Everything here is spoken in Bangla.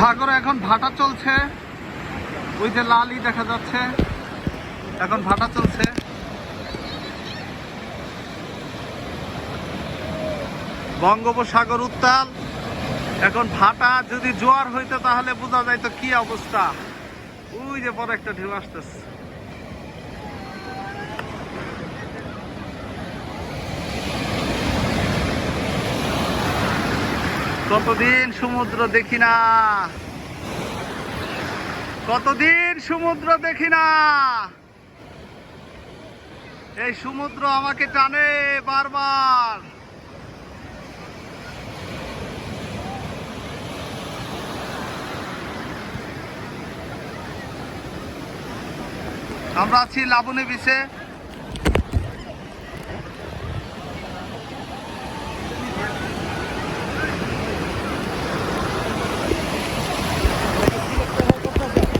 সাগরে এখন ভাটা চলছে, ওই যে লালই দেখা যাচ্ছে, এখন ভাটা চলছে। বঙ্গোপসাগর উত্তাল, এখন ভাটা। যদি জোয়ার হইতো তাহলে বোঝা যাইতো কি অবস্থা। ওই যে বড় একটা ঢেউ আসতেছে। কতদিন সমুদ্র দেখি না, কতদিন সমুদ্র দেখি না। এই সমুদ্র আমাকে টানে বারবার। আমরা আছি লাবণী বিচে।